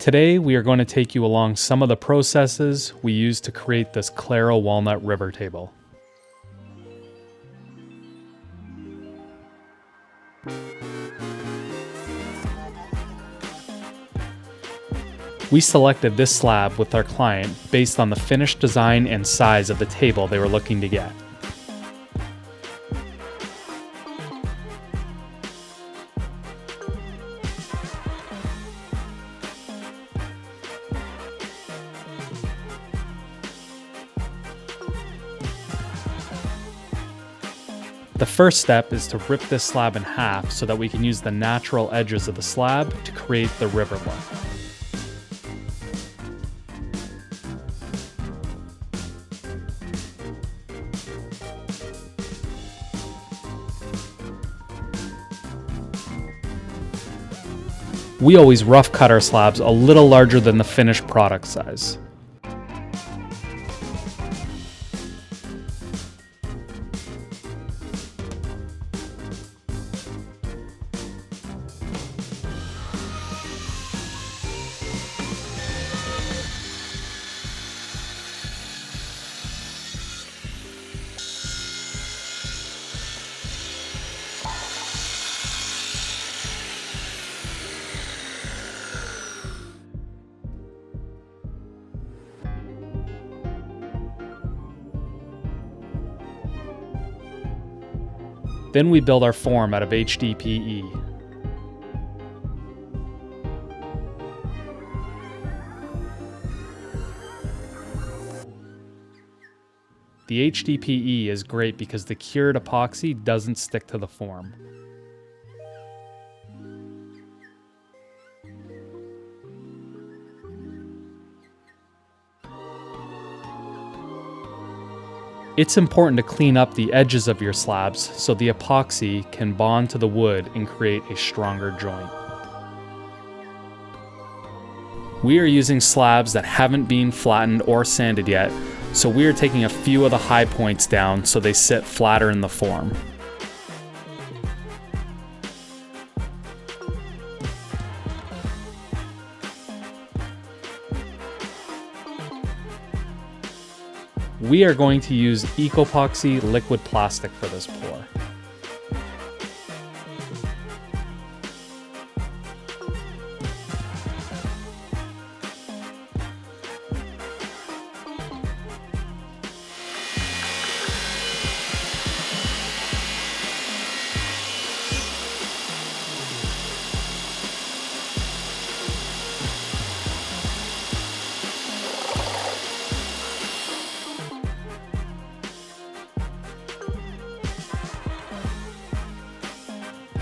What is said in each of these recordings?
Today we are going to take you along some of the processes we use to create this Claro Walnut river table. We selected this slab with our client based on the finished design and size of the table they were looking to get. The first step is to rip this slab in half so that we can use the natural edges of the slab to create the river look. We always rough cut our slabs a little larger than the finished product size. Then we build our form out of HDPE. The HDPE is great because the cured epoxy doesn't stick to the form. It's important to clean up the edges of your slabs so the epoxy can bond to the wood and create a stronger joint. We are using slabs that haven't been flattened or sanded yet, so we are taking a few of the high points down so they sit flatter in the form. We are going to use Epoxy liquid plastic for this pour.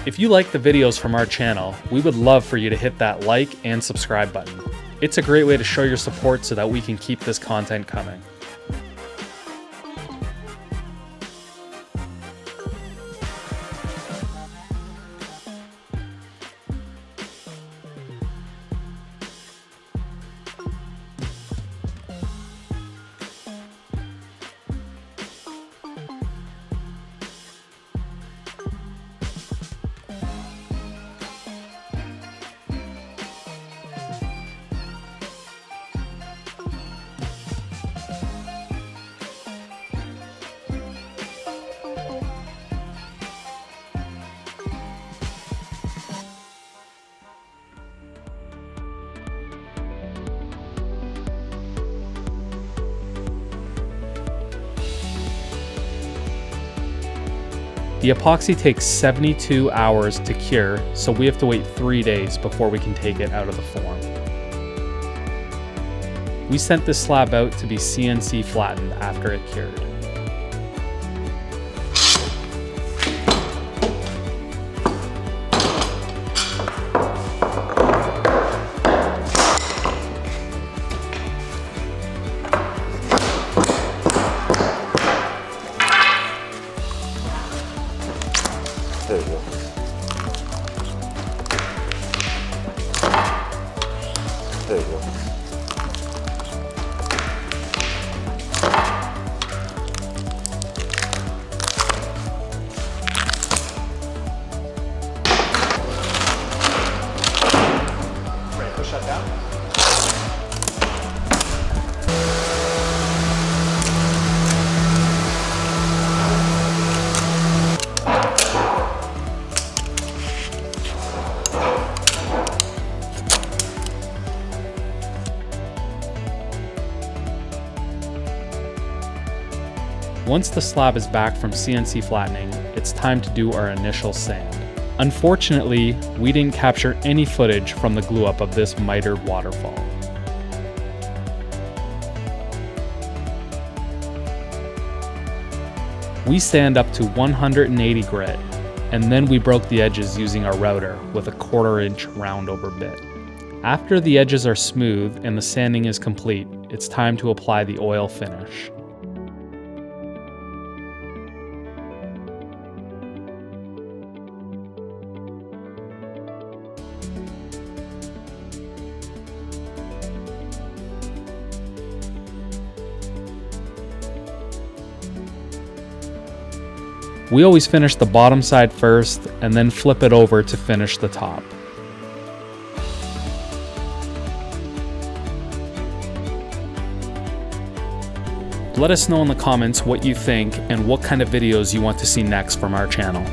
If you like the videos from our channel, we would love for you to hit that like and subscribe button. It's a great way to show your support so that we can keep this content coming. The epoxy takes 72 hours to cure, so we have to wait 3 days before we can take it out of the form. We sent this slab out to be CNC flattened after it cured. There you go. There you go. shut down. Once the slab is back from CNC flattening, it's time to do our initial sand. Unfortunately, we didn't capture any footage from the glue up of this mitered waterfall. We sand up to 180 grit, and then we broke the edges using our router with a 1/4 inch roundover bit. After the edges are smooth and the sanding is complete, it's time to apply the oil finish. We always finish the bottom side first and then flip it over to finish the top. Let us know in the comments what you think and what kind of videos you want to see next from our channel.